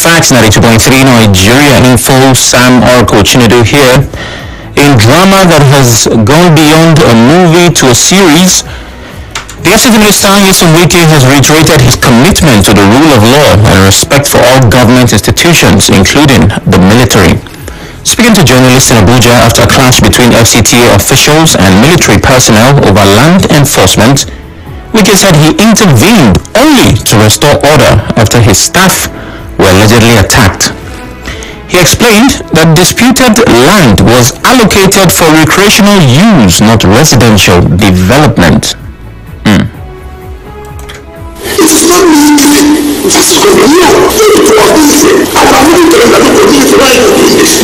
Facts 92.3 Nigeria Info. Sam Chinedu here. In drama that has gone beyond a movie to a series, the FCTA Minister Wike has reiterated his commitment to the rule of law and respect for all government institutions, including the military. Speaking to journalists in Abuja after a clash between FCTA officials and military personnel over land enforcement, Wike said he intervened only to restore order after his staff were allegedly attacked. He explained that disputed land was allocated for recreational use, not residential development. It is not me giving this government. No, it was easy. I was moving to the community where you doing this.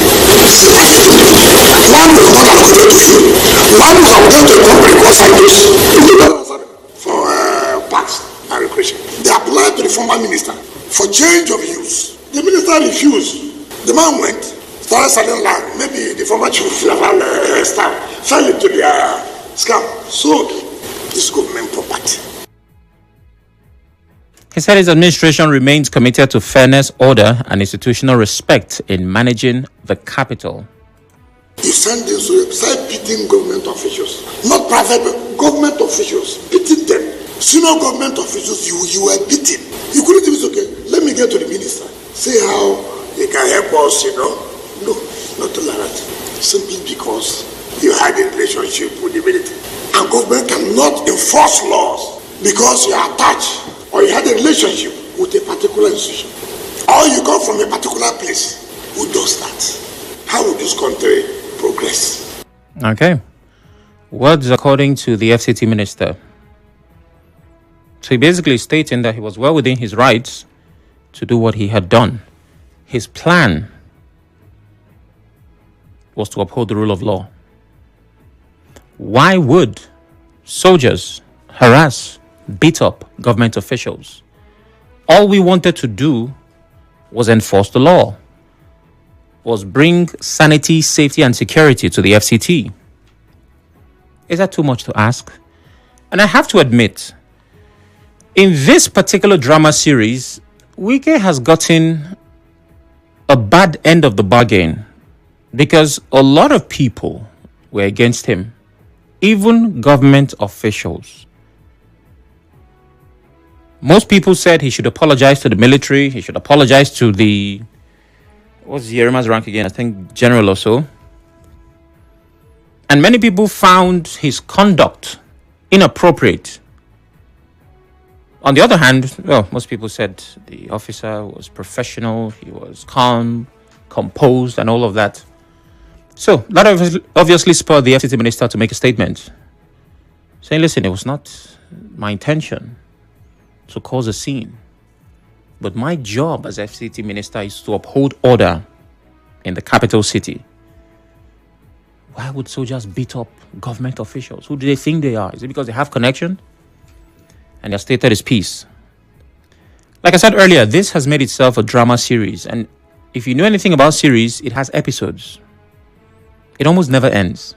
Land was not allocated to you. Land was allocated to a company called Cyprus for parks and recreation. They applied to the former minister for change of use. The minister refused. The man went, started selling land. Maybe the former chief of staff fell into their scam, sold this government property. He said his administration remains committed to fairness, order, and institutional respect in managing the capital. You send this to start beating government officials, not private, but government officials, beating them. Senior government officials, you were beaten. You couldn't even say, okay, let me get to the minister, say how he can help us, No, not to that. Simply because you had a relationship with the military. And government cannot enforce laws because you are attached or you had a relationship with a particular institution. Or you come from a particular place. Who does that? How would this country progress? Okay. Words according to the FCT minister. So he basically stating that he was well within his rights to do what he had done. His plan was to uphold the rule of law. Why would soldiers harass, beat up government officials? All we wanted to do was enforce the law, was bring sanity, safety, and security to the FCT. Is that too much to ask? And I have to admit, in this particular drama series, Wike has gotten a bad end of the bargain because a lot of people were against him, even government officials. Most people said he should apologize to the military, he should apologize to the, what's Yerema's rank again? I think general or so. And many people found his conduct inappropriate. On the other hand, well, most people said the officer was professional, he was calm, composed, and all of that. So that obviously spurred the FCT minister to make a statement saying, listen, it was not my intention to cause a scene, but my job as FCT minister is to uphold order in the capital city. Why would soldiers beat up government officials? Who do they think they are? Is it because they have connection? And he has stated his piece. Like I said earlier, this has made itself a drama series. And if you know anything about series, it has episodes. It almost never ends.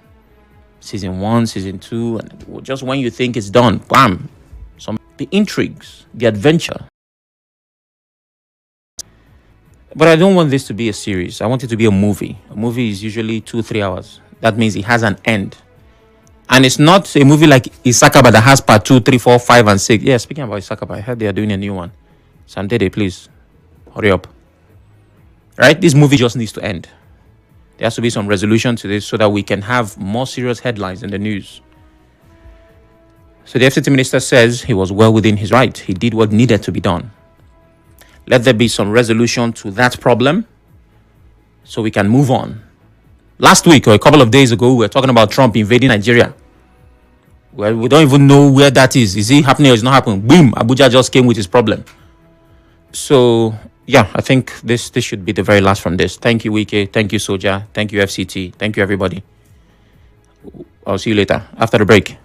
Season 1, Season 2, and just when you think it's done, bam. The intrigues, the adventure. But I don't want this to be a series. I want it to be a movie. A movie is usually 2-3 hours. That means it has an end. And it's not a movie like Isakaba that has part 2, 3, 4, 5, and 6. Yeah, speaking about Isakaba, I heard they are doing a new one. Sam Dede, please, hurry up. Right? This movie just needs to end. There has to be some resolution to this so that we can have more serious headlines in the news. So the FCT minister says he was well within his right. He did what needed to be done. Let there be some resolution to that problem so we can move on. Last week or a couple of days ago, we were talking about Trump invading Nigeria. Well, we don't even know where that is. Is it happening or is it not happening? Boom, Abuja just came with his problem. So, yeah, I think this should be the very last from this. Thank you, Wike. Thank you, Soja. Thank you, FCT. Thank you, everybody. I'll see you later after the break.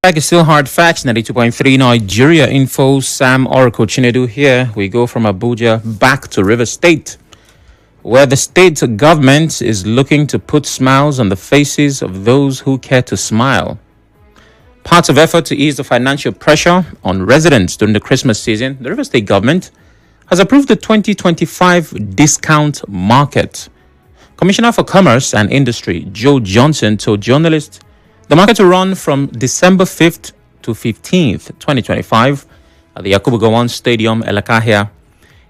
Back is still hard facts, 92.3 Nigeria Info. Sam Chinedu here. We go from Abuja back to River State, where the state government is looking to put smiles on the faces of those who care to smile. Part of effort to ease the financial pressure on residents during the Christmas season, the River State government has approved the 2025 discount market. Commissioner for Commerce and Industry, Joe Johnson, told journalists the market will run from December 5th to 15th, 2025 at the Yakubu Gowon Stadium, Elakahia.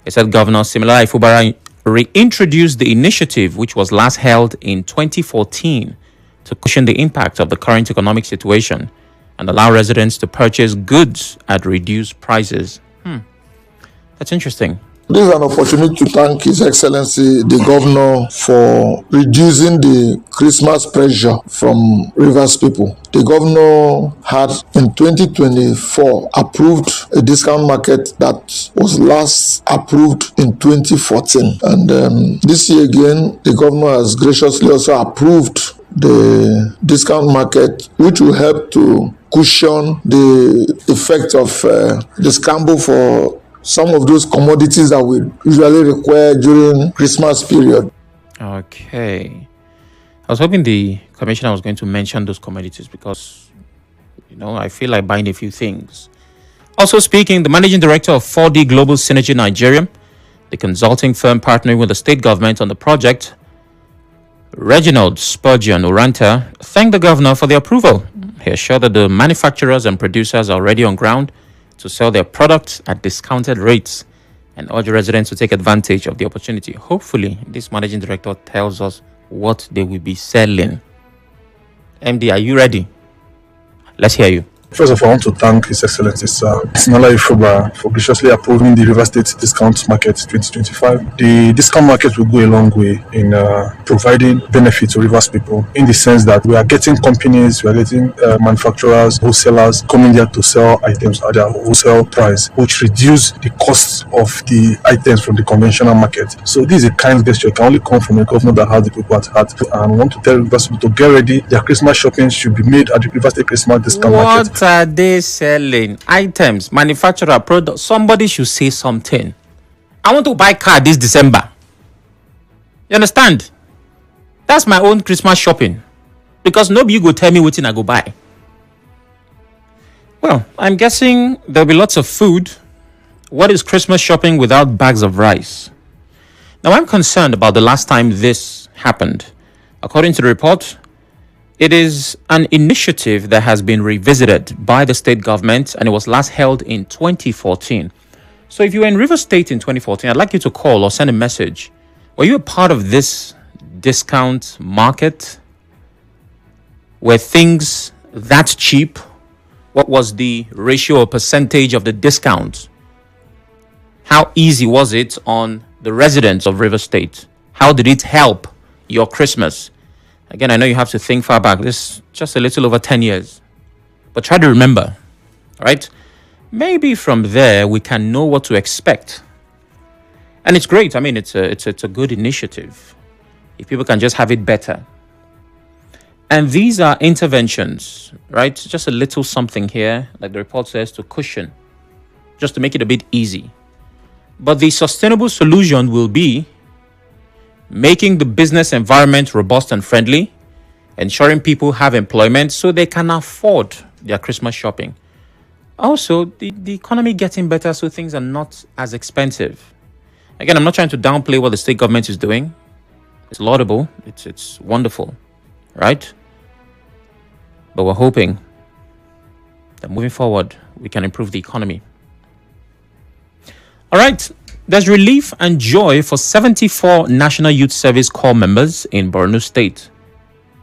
He said Governor Similayo Ifubara reintroduced the initiative, which was last held in 2014, to cushion the impact of the current economic situation and allow residents to purchase goods at reduced prices. That's interesting. This is an opportunity to thank His Excellency the Governor for reducing the Christmas pressure from Rivers people. The Governor had in 2024 approved a discount market that was last approved in 2014. And this year again, the Governor has graciously also approved the discount market, which will help to cushion the effect of the scramble for some of those commodities that we usually require during Christmas period. Okay. I was hoping the commissioner was going to mention those commodities because, I feel like buying a few things. Also speaking, the managing director of 4D Global Synergy Nigeria, the consulting firm partnering with the state government on the project, Reginald Spurgeon Oranta, thanked the governor for the approval. He assured that the manufacturers and producers are already on ground to sell their products at discounted rates and urge residents to take advantage of the opportunity. Hopefully, this managing director tells us what they will be selling. MD, are you ready? Let's hear you. First of all, I want to thank His Excellency Sir Similayo Ifubara for graciously approving the River State Discount Market 2025. The discount market will go a long way in providing benefit to Rivers people, in the sense that we are getting companies, we are getting manufacturers, wholesalers coming there to sell items at their wholesale price, which reduce the cost of the items from the conventional market. So this is a kind gesture. It can only come from a governor that has the people at heart. And I want to tell Rivers people to get ready. Their Christmas shopping should be made at the River State Christmas Discount Market. What are they selling? Items, manufacturer, product. Somebody should say something. I want to buy car this December. You understand? That's my own Christmas shopping. Because nobody go tell me what I go buy. Well, I'm guessing there'll be lots of food. What is Christmas shopping without bags of rice? Now, I'm concerned about the last time this happened. According to the report, it is an initiative that has been revisited by the state government, and it was last held in 2014. So if you were in River State in 2014, I'd like you to call or send a message. Were you a part of this discount market? Were things that cheap? What was the ratio or percentage of the discount? How easy was it on the residents of River State? How did it help your Christmas? Again, I know you have to think far back. This is just a little over 10 years. But try to remember, all right? Maybe from there, we can know what to expect. And it's great. I mean, it's a good initiative. If people can just have it better. And these are interventions, right? Just a little something here, like the report says, to cushion, just to make it a bit easy. But the sustainable solution will be making the business environment robust and friendly, ensuring people have employment so they can afford their Christmas shopping. Also, the economy getting better so things are not as expensive. Again, I'm not trying to downplay what the state government is doing. It's laudable. It's wonderful, right? But we're hoping that moving forward, we can improve the economy. All right. There's relief and joy for 74 National Youth Service Corps members in Borno State.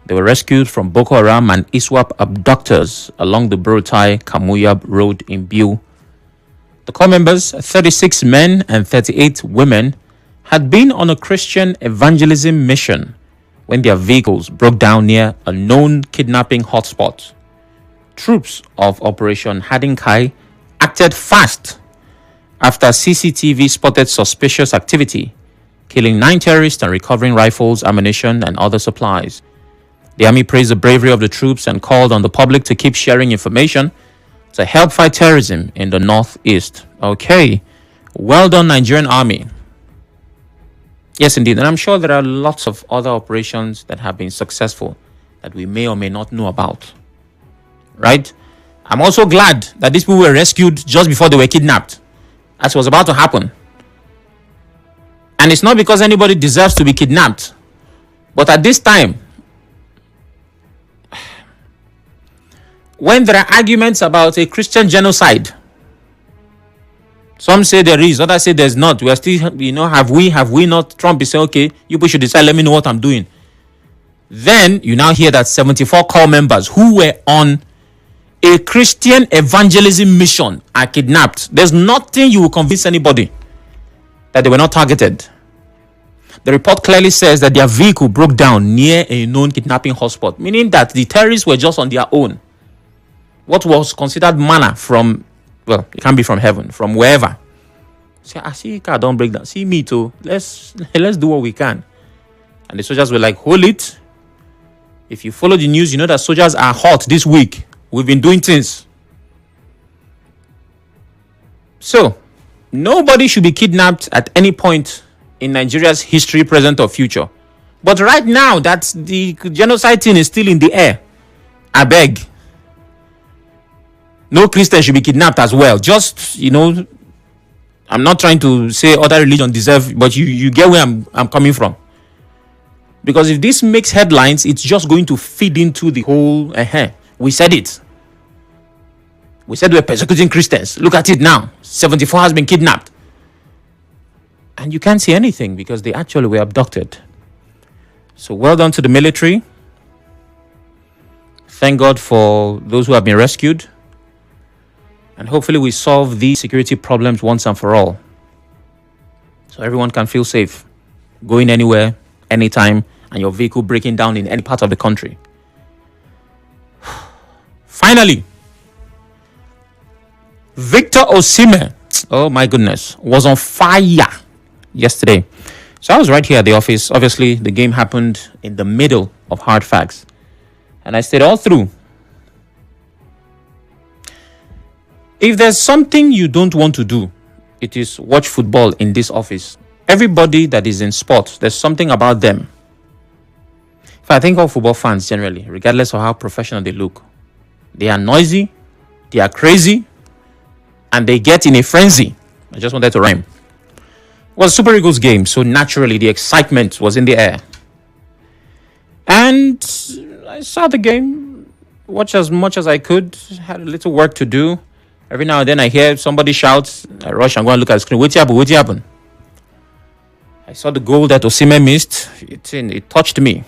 They were rescued from Boko Haram and ISWAP abductors along the Brotai-Kamuyab Road in Biu. The Corps members, 36 men and 38 women, had been on a Christian evangelism mission when their vehicles broke down near a known kidnapping hotspot. Troops of Operation Hadinkai acted fast after CCTV spotted suspicious activity, killing 9 terrorists and recovering rifles, ammunition, and other supplies. The army praised the bravery of the troops and called on the public to keep sharing information to help fight terrorism in the northeast. Okay, well done, Nigerian army. Yes, indeed. And I'm sure there are lots of other operations that have been successful that we may or may not know about. Right? I'm also glad that these people were rescued just before they were kidnapped, as was about to happen. And it's not because anybody deserves to be kidnapped. But at this time, when there are arguments about a Christian genocide, some say there is, others say there's not. We are still, have we not? Trump is saying, okay, you people should decide, let me know what I'm doing. Then you now hear that 74 core members who were on a Christian evangelism mission are kidnapped. There's nothing you will convince anybody that they were not targeted. The report clearly says that their vehicle broke down near a known kidnapping hotspot, meaning that the terrorists were just on their own. What was considered manna from, well, it can't be from heaven, from wherever. Say, I see car don't break down. See me too. Let's do what we can. And the soldiers were like, hold it. If you follow the news, you know that soldiers are hot this week. We've been doing things. So, nobody should be kidnapped at any point in Nigeria's history, present or future. But right now, that the genocide thing is still in the air. I beg. No Christian should be kidnapped as well. Just, I'm not trying to say other religion deserve, but you get where I'm coming from. Because if this makes headlines, it's just going to feed into the whole, we said it. We said we're persecuting Christians. Look at it now. 74 has been kidnapped. And you can't see anything because they actually were abducted. So well done to the military. Thank God for those who have been rescued. And hopefully we solve these security problems once and for all. So everyone can feel safe. Going anywhere, anytime, and your vehicle breaking down in any part of the country. Finally, Victor Osimhen, oh my goodness, was on fire yesterday. So I was right here at the office. Obviously, the game happened in the middle of Hard Facts. And I stayed all through. If there's something you don't want to do, it is watch football in this office. Everybody that is in sports, there's something about them. If I think of football fans generally, regardless of how professional they look, they are noisy, they are crazy, and they get in a frenzy. I just wanted to rhyme. It was a Super Eagles game, so naturally the excitement was in the air. And I saw the game, watched as much as I could, had a little work to do. Every now and then I hear somebody shout, I rush and go and look at the screen. What happened? I saw the goal that Osimhen missed. It touched me.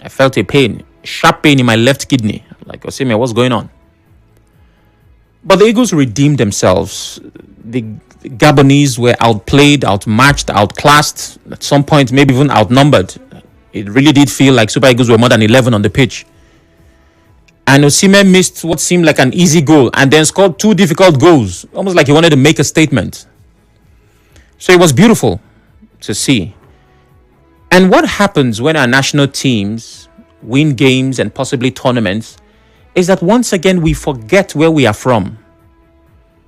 I felt a pain, sharp pain in my left kidney. Like, Osimhen, what's going on? But the Eagles redeemed themselves. The Gabonese were outplayed, outmatched, outclassed. At some point, maybe even outnumbered. It really did feel like Super Eagles were more than 11 on the pitch. And Osimhen missed what seemed like an easy goal and then scored two difficult goals. Almost like he wanted to make a statement. So it was beautiful to see. And what happens when our national teams win games and possibly tournaments is that once again we forget where we are from.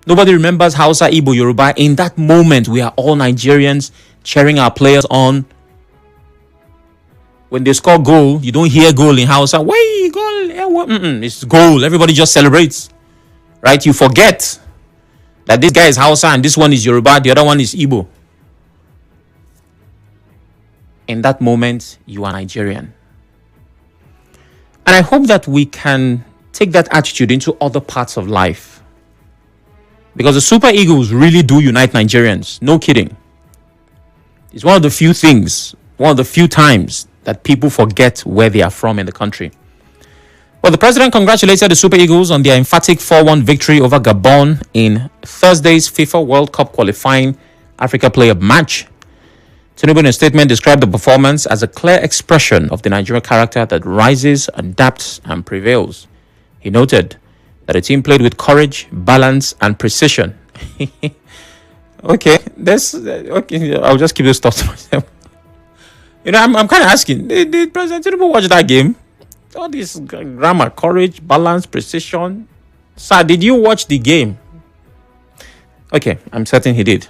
Nobody remembers Hausa, Igbo, Yoruba. In that moment, we are all Nigerians cheering our players on. When they score goal, you don't hear goal in Hausa. Why goal? It's goal. Everybody just celebrates. Right? You forget that this guy is Hausa and this one is Yoruba, the other one is Igbo. In that moment, you are Nigerian. And I hope that we can take that attitude into other parts of life. Because the Super Eagles really do unite Nigerians. No kidding. It's one of the few things, one of the few times that people forget where they are from in the country. Well, the president congratulated the Super Eagles on their emphatic 4-1 victory over Gabon in Thursday's FIFA World Cup qualifying Africa Player match. Tinubu in a statement described the performance as a clear expression of the Nigerian character that rises, adapts, and prevails. He noted that the team played with courage, balance, and precision. Okay, I'll just keep this stuff to myself. I'm kind of asking, did President Tinubu watch that game? All this grammar, courage, balance, precision. Sir, did you watch the game? Okay, I'm certain he did.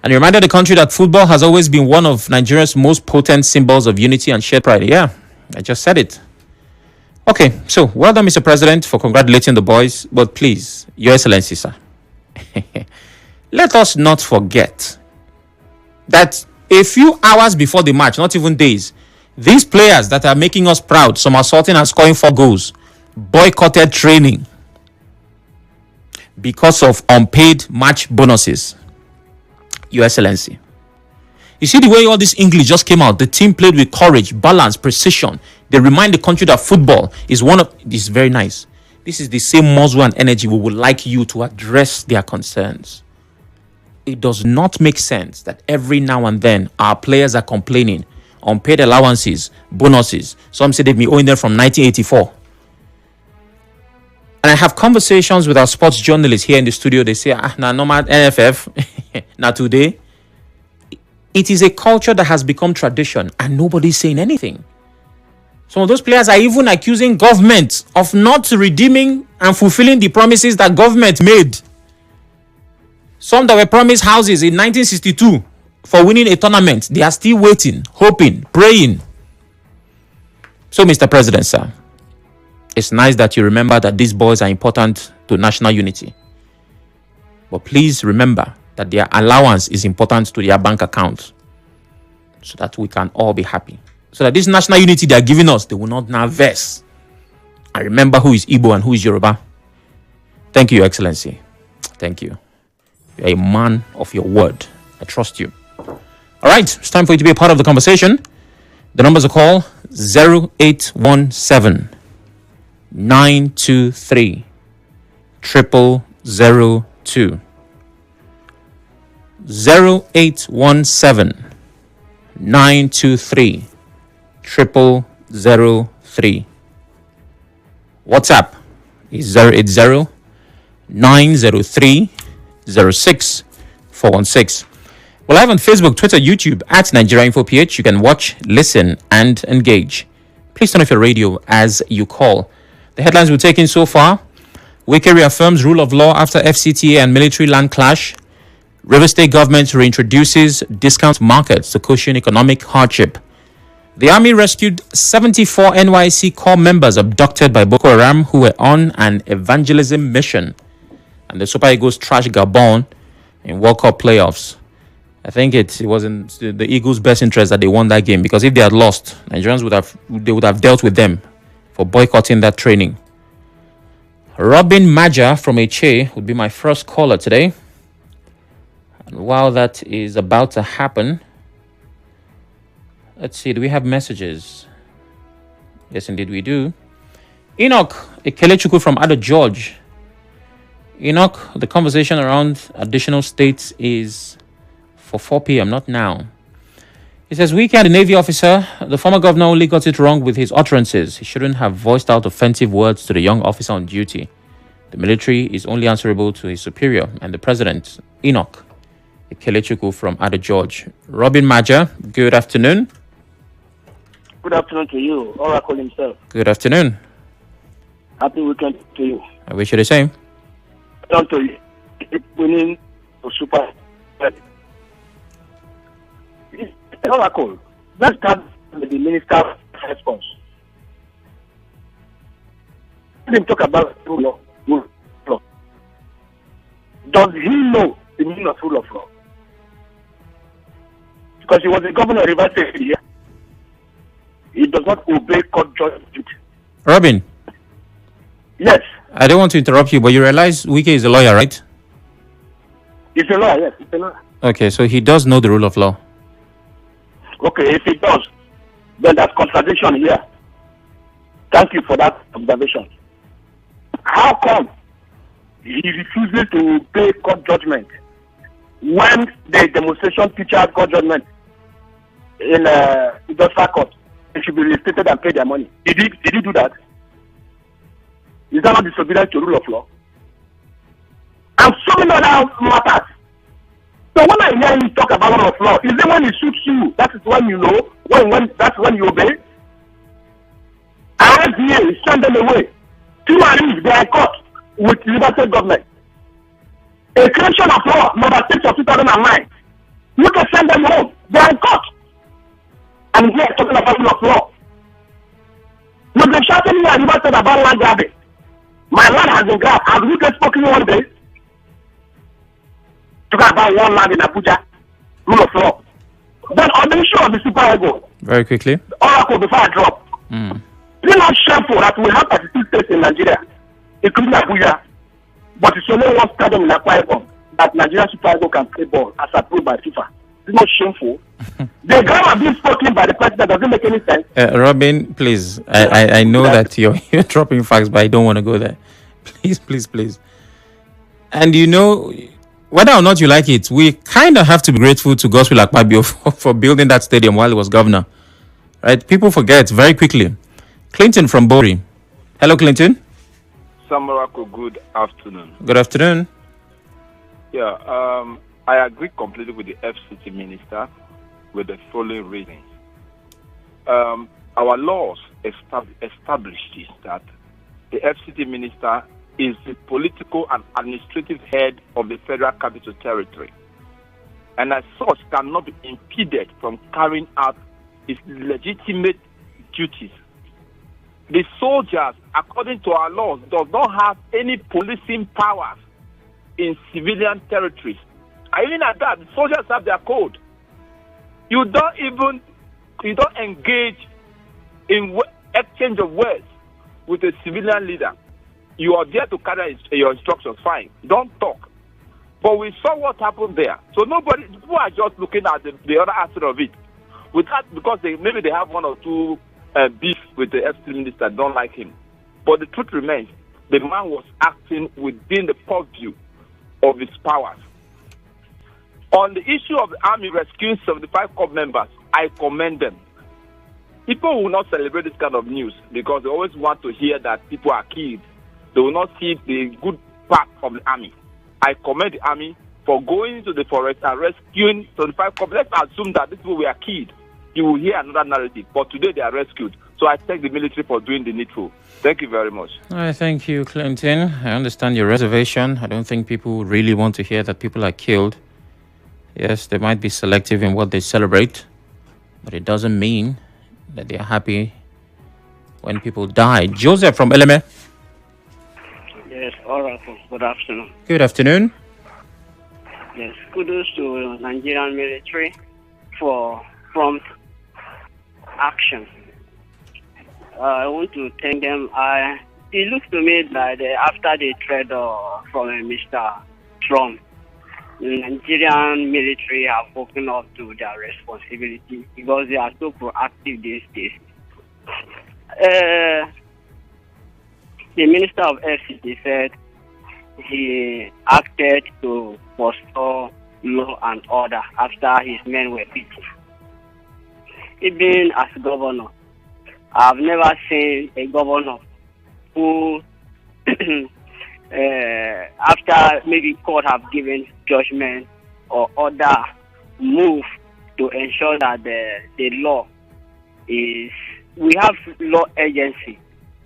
And he reminded the country that football has always been one of Nigeria's most potent symbols of unity and shared pride. Yeah, I just said it. Okay, so well done, Mr. President, for congratulating the boys. But please, Your Excellency, sir, let us not forget that a few hours before the match, not even days, these players that are making us proud, somersaulting and scoring 4 goals, boycotted training because of unpaid match bonuses. Your Excellency, you see the way all this English just came out. The team played with courage, balance, precision. They remind the country that football is one of... This is very nice. This is the same muscle and energy we would like you to address their concerns. It does not make sense that every now and then our players are complaining. Unpaid allowances, bonuses. Some say they've been owing them from 1984. And I have conversations with our sports journalists here in the studio. They say, nah, normal NFF, not today. It is a culture that has become tradition and nobody's saying anything. Some of those players are even accusing government of not redeeming and fulfilling the promises that government made. Some that were promised houses in 1962 for winning a tournament, they are still waiting, hoping, praying. So, Mr. President, sir, it's nice that you remember that these boys are important to national unity. But please remember that their allowance is important to their bank account so that we can all be happy. So that this national unity they are giving us, they will not now vex. And remember who is Igbo and who is Yoruba. Thank you, Your Excellency. Thank you. You're a man of your word. I trust you. All right, it's time for you to be a part of the conversation. The numbers are called 0817 923 0002. 0817 923 0003. WhatsApp is 080 903 06416. We're live on Facebook, Twitter, YouTube at Nigeria Info PH. You can watch, listen, and engage. Please turn off your radio as you call. The headlines we're taking so far: Wike reaffirms rule of law after FCTA and military land clash. River State government reintroduces discount markets to cushion economic hardship. The army rescued 74 NYSC corps members abducted by Boko Haram who were on an evangelism mission. And the Super Eagles trashed Gabon in World Cup playoffs. I think it was in the Eagles' best interest that they won that game, because if they had lost, Nigerians would have dealt with them for boycotting that training. Robin Maja from Eche would be my first caller today. And while that is about to happen, let's see, do we have messages? Yes, indeed we do. Enoch Ekelechukwu from Ada George. Enoch, the conversation around additional states is for 4 p.m., not now. He says, Wike, the Navy officer, the former governor only got it wrong with his utterances. He shouldn't have voiced out offensive words to the young officer on duty. The military is only answerable to his superior and the president. Enoch Ekelechukwu from Ada George. Robin Maja, good afternoon. Good afternoon to you, Oracle himself. Good afternoon. Happy weekend to you. I wish you the same. To you. Keep winning to Super. Oracle, let's start with the minister's response. Let him talk about rule of law. Does he know the meaning of rule of law? Because he was the governor of Rivers State here. He does not obey court judgment. Robin. Yes. I don't want to interrupt you, but you realize Wike is a lawyer, right? He's a lawyer, yes. He's a lawyer. Okay, so he does know the rule of law. Okay, if he does, then that's contradiction here. Thank you for that observation. How come he refuses to obey court judgment when the demonstration teacher court judgment in industrial court? They should be restated and pay their money. Did he do that? Is that not disobedience to rule of law? And so many other matters. So when I hear him talk about rule of law, is it when he shoots you? That is when you know. That's when you obey. And FCTA, he sent them away. 2 Marines, they are caught with Liberty government. A creation of law, number 6 of 2009. You can send them home. They are caught. And here talking about rule of law. You've been shouting here and said about land grabbing. My land has been grabbed. Have you just spoken one day? Talking about one land in Abuja. Rule of law. Then on the issue of the super ego. Very quickly. The oracle before I drop. It's not shameful that we have 32 states in Nigeria, including Abuja, but it's only one stadium in Akwa Ibom that Nigeria Super Eagles can play ball as approved by FIFA. It's not shameful. The grammar being spoken by the president doesn't make any sense. Robin, please, I know that you're dropping facts, but I don't want to go there. Please. And you know, whether or not you like it, we kind of have to be grateful to Gospel Akpabio for building that stadium while he was governor. Right? People forget very quickly. Clinton from Bori. Hello, Clinton. Samarako, good afternoon. Good afternoon. Yeah, I agree completely with the FCT minister with the following reasons. Our laws establish this, that the FCT minister is the political and administrative head of the Federal Capital Territory, and as such cannot be impeded from carrying out his legitimate duties. The soldiers, according to our laws, does not have any policing powers in civilian territories. And even at that, the soldiers have their code. You don't engage in exchange of words with a civilian leader. You are there to carry your instructions, fine. Don't talk. But we saw what happened there. So people are just looking at the other aspect of it. With that, because maybe they have one or two beef with the FCT minister, don't like him. But the truth remains, the man was acting within the purview of his powers. On the issue of the army rescuing 75 corps members, I commend them. People will not celebrate this kind of news because they always want to hear that people are killed. They will not see the good part of the army. I commend the army for going into the forest and rescuing 75 corps. Let's assume that these people were killed. You will hear another narrative. But today they are rescued. So I thank the military for doing the needful. Thank you very much. All right, thank you, Clinton. I understand your reservation. I don't think people really want to hear that people are killed. Yes, they might be selective in what they celebrate, but it doesn't mean that they are happy when people die. Joseph from Eleme. Yes, all right. Good afternoon. Good afternoon. Yes, kudos to Nigerian military for prompt action. I want to thank them. It looks to me like after the threat from Mr. Trump, the Nigerian military have woken up to their responsibility because they are so proactive these days. The Minister of FCT said he acted to restore law and order after his men were beaten. Even as governor, I've never seen a governor who, after maybe court have given judgment or order, move to ensure that the law is. We have law agency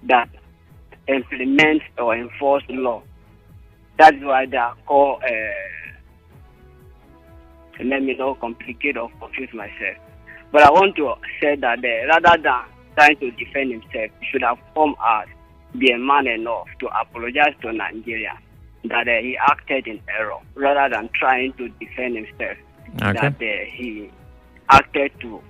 that implements or enforce law. That's why they are called. Let me not complicate or confuse myself. But I want to say that rather than trying to defend himself, he should have come out, be a man enough to apologize to Nigeria that he acted in error, rather than trying to defend himself. Okay. That he acted to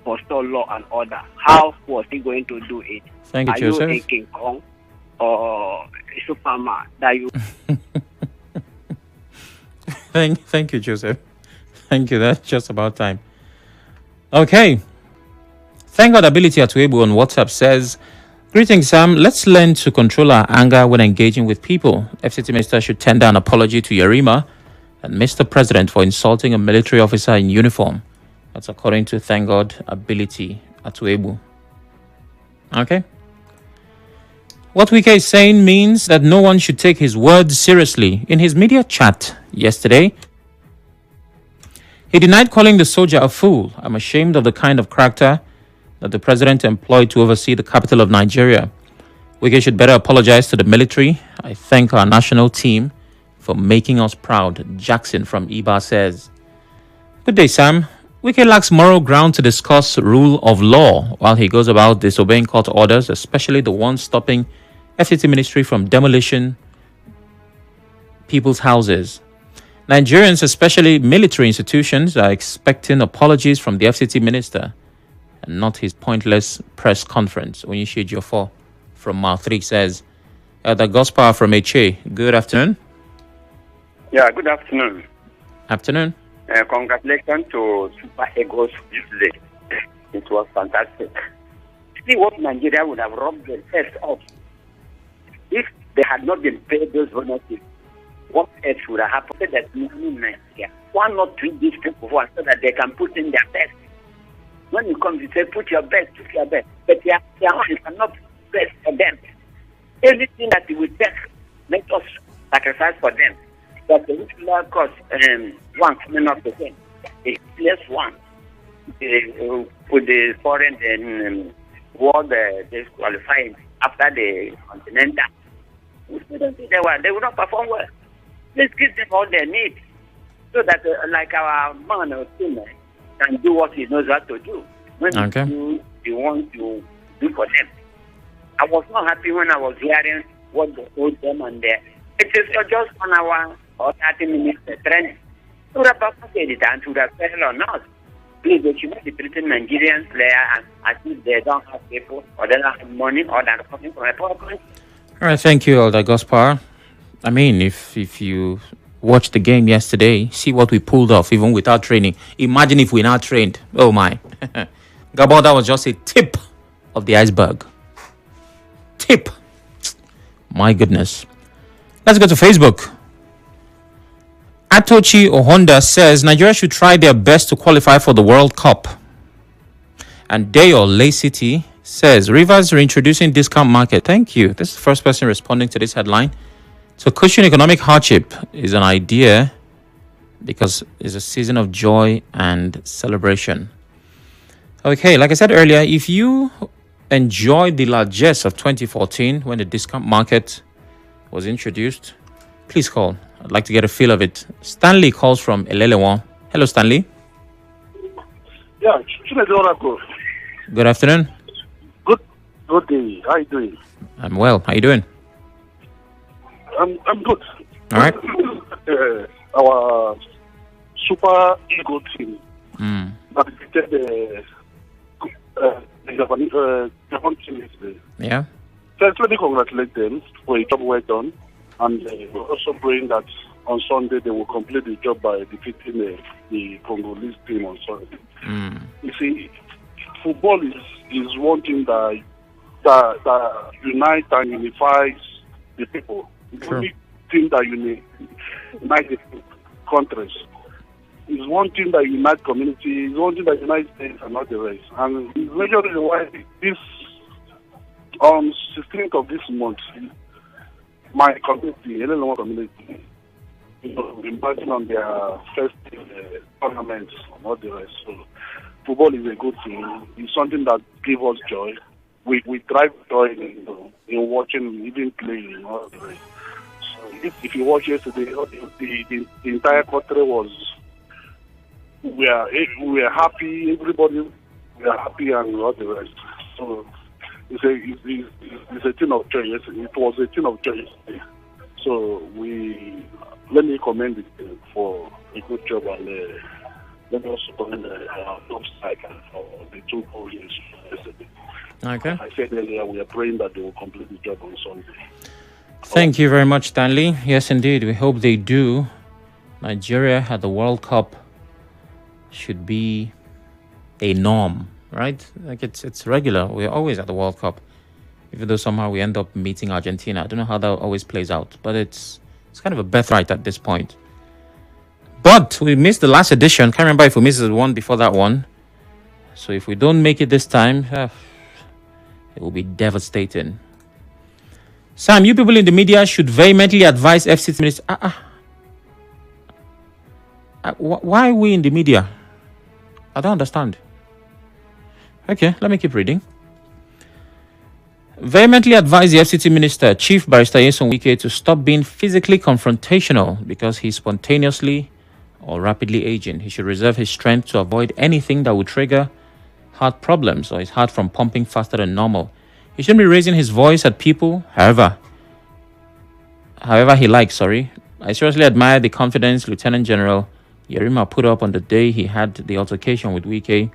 restore law and order. How was he going to do it? Thank you, Joseph. Are you a King Kong or a Superman that you? Thank you, Joseph. Thank you. That's just about time. Okay. Thank God Ability Atuebu on WhatsApp says, greetings, Sam. Let's learn to control our anger when engaging with people. FCT Minister should tender an apology to Yarima and Mr. President for insulting a military officer in uniform. That's according to Thank God Ability Atuebu. Okay. What Wike is saying means that no one should take his words seriously. In his media chat yesterday, he denied calling the soldier a fool. I'm ashamed of the kind of character that the president employed to oversee the capital of Nigeria. Wike should better apologize to the military. I thank our national team for making us proud. Jackson from Iba says, good day, Sam. Wike lacks moral ground to discuss rule of law while he goes about disobeying court orders, especially the ones stopping FCT ministry from demolition people's houses. Nigerians, especially military institutions, are expecting apologies from the FCT minister and not his pointless press conference. Onyishie Jofo from Mile 3 says, the Gospel from Eche, good afternoon. Yeah, good afternoon. Afternoon. Congratulations to Super Eagles this day. It was fantastic. See what Nigeria would have robbed themselves of if they had not been paid those bonuses. What else would have happened? That in Nigeria, why not treat these people so that they can put in their best? When you come, you say, put your best. But their hands cannot best for them. Everything that we take, let us sacrifice for them. But the regular cost, one coming up again, a plus one. With the foreign world disqualifying after the continental. We don't think they will not perform well. Let's give them all their needs so that, like our man or teammate, can do what he knows how to do. When he wants to do for them. I was not happy when I was hearing what they told them and it is just 1 hour or 30 minutes training. To would have paid it and to would have failed or not. Please, they should not be treating Nigerian players as if they don't have people or they don't have money or they're coming from a poor country. All right, thank you, Elder Gospar. I mean, if you watched the game yesterday, see what we pulled off even without training. Imagine if we're not trained. Oh my. Gabon, that was just a tip of the iceberg. Tip. My goodness. Let's go to Facebook. Atochi Ohonda says Nigeria should try their best to qualify for the World Cup. And Deo Lay City says Rivers reintroducing discount market. Thank you. This is the first person responding to this headline. So cushion economic hardship is an idea because it's a season of joy and celebration. Okay, like I said earlier, if you enjoyed the largesse of 2014 when the discount market was introduced, please call. I'd like to get a feel of it. Stanley calls from Elelewan. Hello, Stanley. Yeah, Chinedu. Good afternoon. Good day. How are you doing? I'm well. How are you doing? I'm good. All right. Our Super Eagle team that defeated the Gabon team yesterday. Yeah. First, let me congratulate them for a job well done. And we're also praying that on Sunday they will complete the job by defeating the Congolese team on Sunday. You see, football is one thing that unites and unifies the people. The only thing that unites the countries. It's one thing that unites communities, it's one thing that unites states and not the rest. And the major reason why this on 16th of this month, my community, Elelewan community, embarking on their first tournaments and all the rest. So football is a good thing. It's something that gives us joy. We thrive joy in watching, even playing and all the rest. So if you watch yesterday, the entire country was, we are happy, everybody, we are happy and all the rest. So it's a thing of joy. It was a thing of joy yesterday. So let me commend it for a good job and let me also commend our top striker for the 2 goals yesterday. Okay. I said earlier we are praying that they will complete the job on Sunday. Thank you very much, Stanley. Yes, indeed. We hope they do. Nigeria at the World Cup should be a norm, right? Like it's regular. We're always at the World Cup, even though somehow we end up meeting Argentina. I don't know how that always plays out, but it's kind of a birthright at this point. But we missed the last edition. Can't remember if we missed the one before that one. So if we don't make it this time, it will be devastating. Sam, you people in the media should vehemently advise FCT ministers. Why are we in the media? I don't understand. Okay, let me keep reading. Vehemently advised the FCT Minister, Chief Barrister Wike, to stop being physically confrontational because he's spontaneously or rapidly aging. He should reserve his strength to avoid anything that would trigger heart problems or his heart from pumping faster than normal. He shouldn't be raising his voice at people, however he likes, I seriously admire the confidence Lieutenant General Yerima put up on the day he had the altercation with Wike.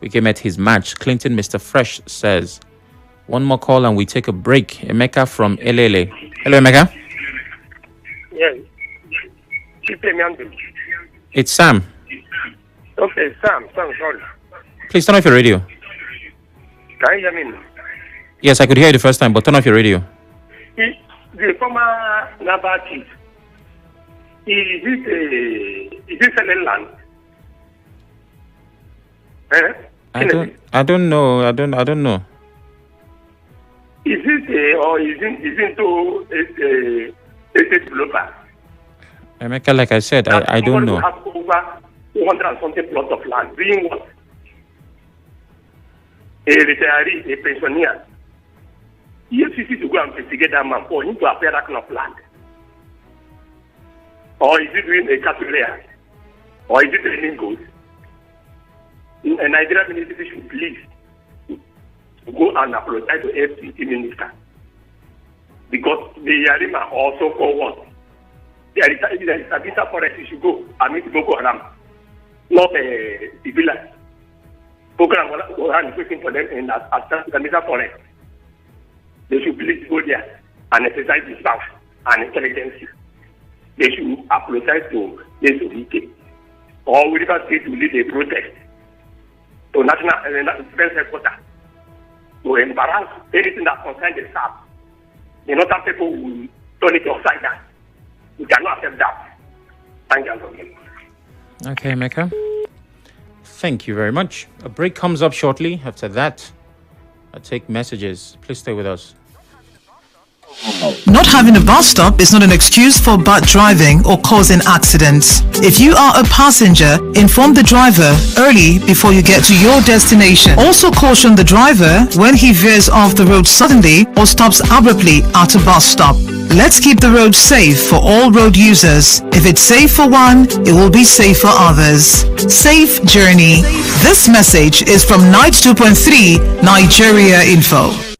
Wike met his match. Clinton Mr. Fresh says, one more call and we take a break. Emeka from Elele. Hello, Emeka. Yes. It's Sam. Okay, Sam, sorry. Please turn off your radio. Can you hear me? Yes, I could hear you the first time, but turn off your radio. The former Naval chief, is it selling land? I don't know. Is it or is it into a developer? Emeka, like I said, I don't know. Has over 200 and something plots of land. Being what? A retiree, a pensioner. EFCC to go and investigate that man for him to appear that kind of land. Or is it doing a cattle layer? Or is it raining goods? A Nigerian ministry should please go and apologize to FCT minister. Because the Yarima also for what? There is a bit of forest you should go and meet Boko Haram, not a civilian. Boko Haram is waiting for them in the forest. They should please go there and exercise the staff and intelligence. They should apologize to the Wike. Or River State will lead a protest to National Defense Headquarters to embarrass anything that concerns the staff. The northern people will turn it upside down. We cannot accept that. Thank you. Okay, Emeka. Thank you very much. A break comes up shortly. After that, I'll take messages. Please stay with us. Not having a bus stop is not an excuse for bad driving or causing accidents. If you are a passenger, inform the driver early before you get to your destination. Also caution the driver when he veers off the road suddenly or stops abruptly at a bus stop. Let's keep the road safe for all road users. If it's safe for one, it will be safe for others. Safe journey. This message is from Night 2.3 Nigeria Info.